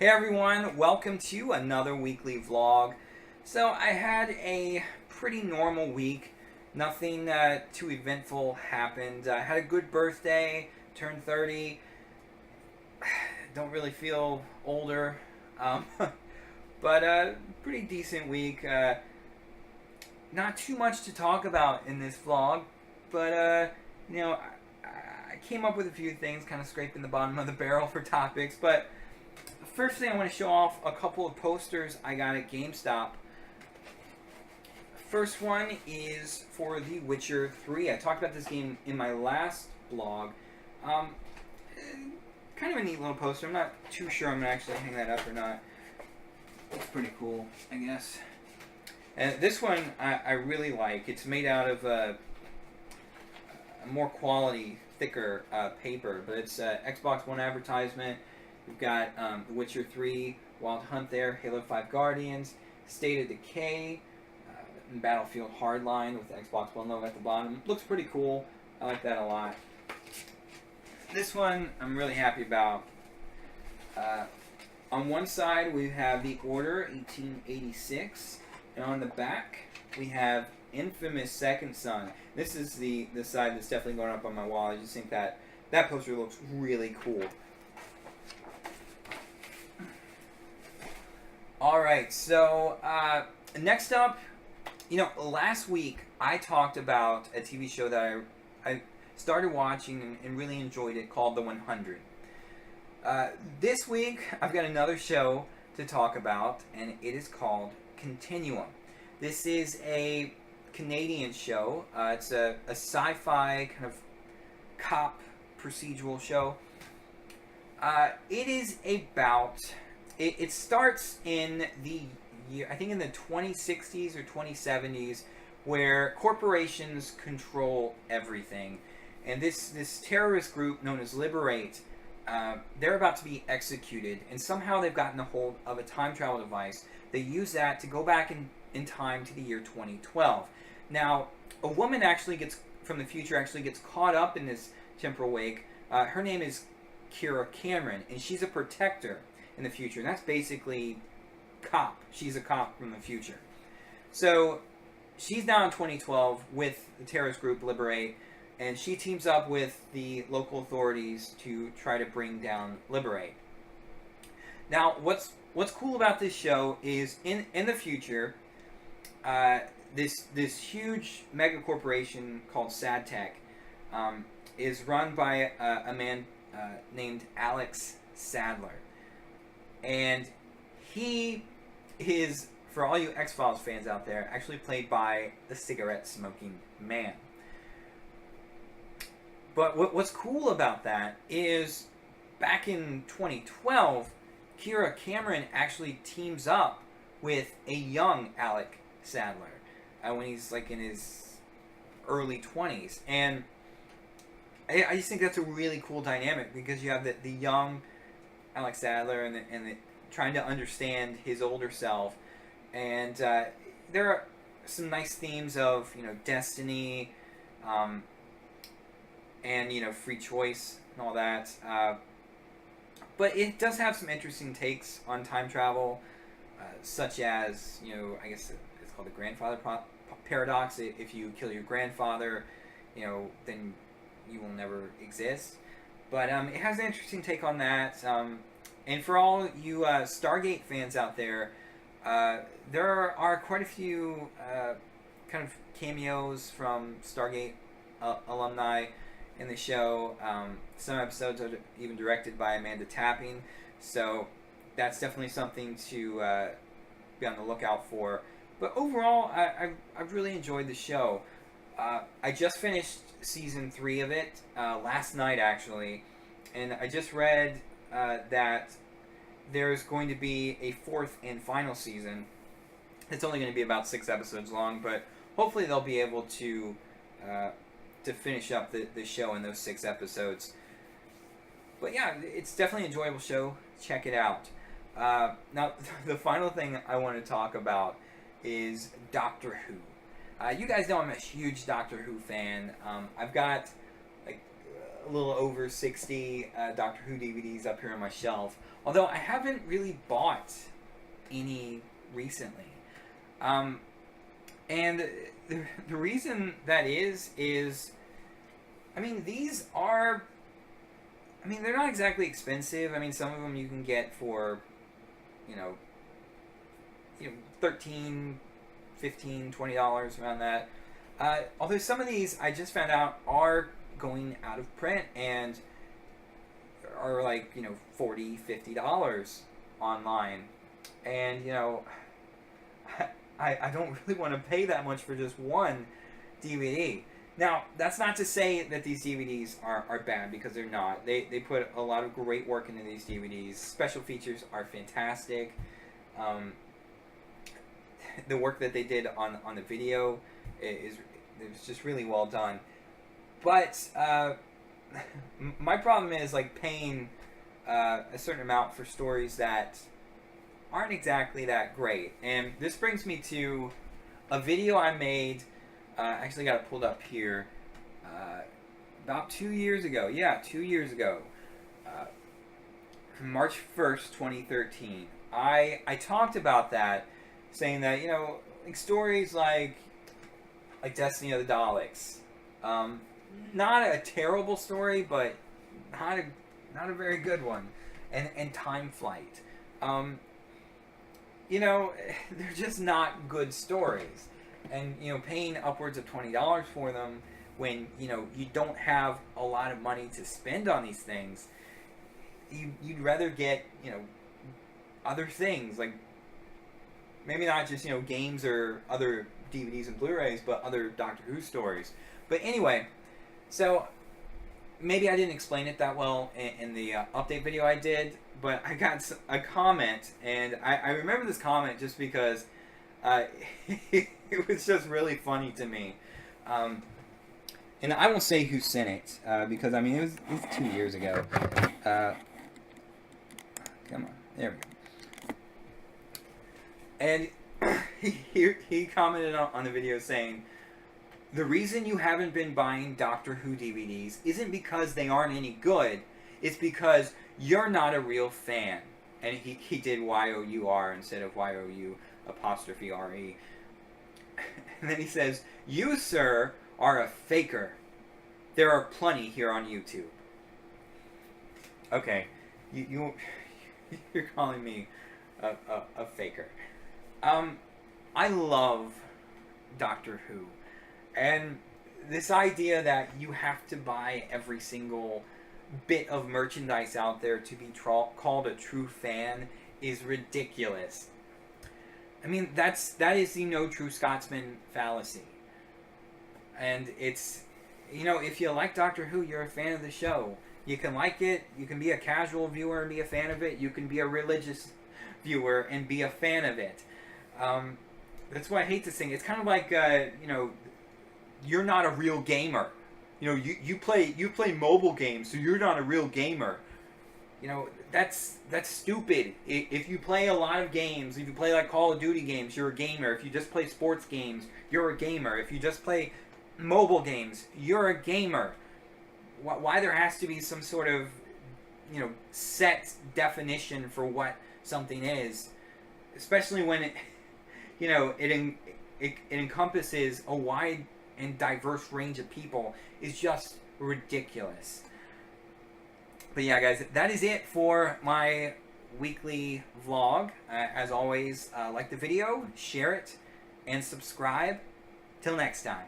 Hey everyone, welcome to another weekly vlog. So I had a pretty normal week. Nothing too eventful happened. I had a good birthday, turned 30. Don't really feel older, um, but pretty decent week. Not too much to talk about in this vlog, but you know, I came up with a few things, kind of scraping the bottom of the barrel for topics, but first thing I want to show off a couple of posters I got at GameStop. First one is for The Witcher 3. I talked about this game in my last blog. Kind of a neat little poster. I'm not too sure I'm going to actually hang that up or not. Looks pretty cool, I guess. And this one I really like. It's made out of a more quality, thicker paper, but it's Xbox One advertisement. We've got The Witcher 3, Wild Hunt there, Halo 5 Guardians, State of Decay, and Battlefield Hardline with the Xbox One logo at the bottom. Looks pretty cool. I like that a lot. This one I'm really happy about. On one side we have The Order 1886, and on the back we have Infamous Second Son. This is the side that's definitely going up on my wall. I just think that poster looks really cool. Alright, so next up, last week I talked about a TV show that I started watching and really enjoyed it, called The 100. This week I've got another show to talk about, and it is called Continuum. This is a Canadian show. It's a sci-fi kind of cop procedural show. It is about... It starts in the year, I think in the 2060s or 2070s, where corporations control everything. And this terrorist group known as Liberate, they're about to be executed. And somehow they've gotten a hold of a time travel device. They use that to go back in time to the year 2012. Now, a woman from the future actually gets caught up in this temporal wake. Her name is Kira Cameron, and she's a protector in the future, and that's basically cop. She's a cop from the future. So she's now in 2012 with the terrorist group Liberate, and she teams up with the local authorities to try to bring down Liberate. Now, what's cool about this show is in the future, this huge mega corporation called SadTech is run by a man named Alex Sadler. And he is, for all you X-Files fans out there, actually played by the cigarette-smoking man. But what's cool about that is, back in 2012, Kira Cameron actually teams up with a young Alex Sadler when he's like in his early 20s. And I just think that's a really cool dynamic, because you have the young Alex Sadler and trying to understand his older self, and there are some nice themes of destiny, and free choice and all that. But it does have some interesting takes on time travel, such as I guess it's called the grandfather paradox. If you kill your grandfather, then you will never exist. But it has an interesting take on that. And for all you Stargate fans out there, there are quite a few kind of cameos from Stargate alumni in the show. Some episodes are even directed by Amanda Tapping. So that's definitely something to be on the lookout for. But overall, I've really enjoyed the show. I just finished season 3 of it last night, actually, and I just read that there's going to be a 4th and final season. It's only going to be about 6 episodes long, but hopefully they'll be able to finish up the show in those 6 episodes. But yeah, it's definitely an enjoyable show. Check it out. Now, the final thing I want to talk about is Doctor Who. You guys know I'm a huge Doctor Who fan. I've got like a little over 60 Doctor Who DVDs up here on my shelf. Although I haven't really bought any recently. And the reason that is, I mean, these are, I mean, they're not exactly expensive. I mean, some of them you can get for, you know, $13, $15, $20, around that. Although some of these, I just found out, are going out of print and are like, $40, $50 online. And, I don't really want to pay that much for just one DVD. Now, that's not to say that these DVDs are bad, because they're not. They put a lot of great work into these DVDs. Special features are fantastic. The work that they did on the video is just really well done. But my problem is like paying a certain amount for stories that aren't exactly that great. And this brings me to a video I made. I actually got it pulled up here about 2 years ago. Yeah, 2 years ago. March 1st, 2013. I talked about that, saying that, like stories like Destiny of the Daleks. Not a terrible story, but not a very good one. And Time Flight. They're just not good stories. And, paying upwards of $20 for them when, you don't have a lot of money to spend on these things, you'd rather get, other things, like maybe not just, games or other DVDs and Blu-rays, but other Doctor Who stories. But anyway, so maybe I didn't explain it that well in the update video I did, but I got a comment, and I remember this comment just because it was just really funny to me. And I won't say who sent it, because, I mean, it was 2 years ago. Come on, there we go. And he commented on the video saying, "The reason you haven't been buying Doctor Who DVDs isn't because they aren't any good. It's because you're not a real fan." And he did Y-O-U-R instead of Y-O-U''re. And then he says, "You, sir, are a faker. There are plenty here on YouTube." Okay, you're calling me a faker. I love Doctor Who. And this idea that you have to buy every single bit of merchandise out there to be called a true fan is ridiculous. I mean, that is the no true Scotsman fallacy. And it's, if you like Doctor Who, you're a fan of the show. You can like it, you can be a casual viewer and be a fan of it, you can be a religious viewer and be a fan of it. That's why I hate this thing. It's kind of like, you're not a real gamer. You play mobile games, so you're not a real gamer. That's stupid. If you play a lot of games, if you play like Call of Duty games, you're a gamer. If you just play sports games, you're a gamer. If you just play mobile games, you're a gamer. Why there has to be some sort of, set definition for what something is, especially when it, it encompasses a wide and diverse range of people, is just ridiculous. But yeah, guys, that is it for my weekly vlog. As always, like the video, share it, and subscribe. Till next time.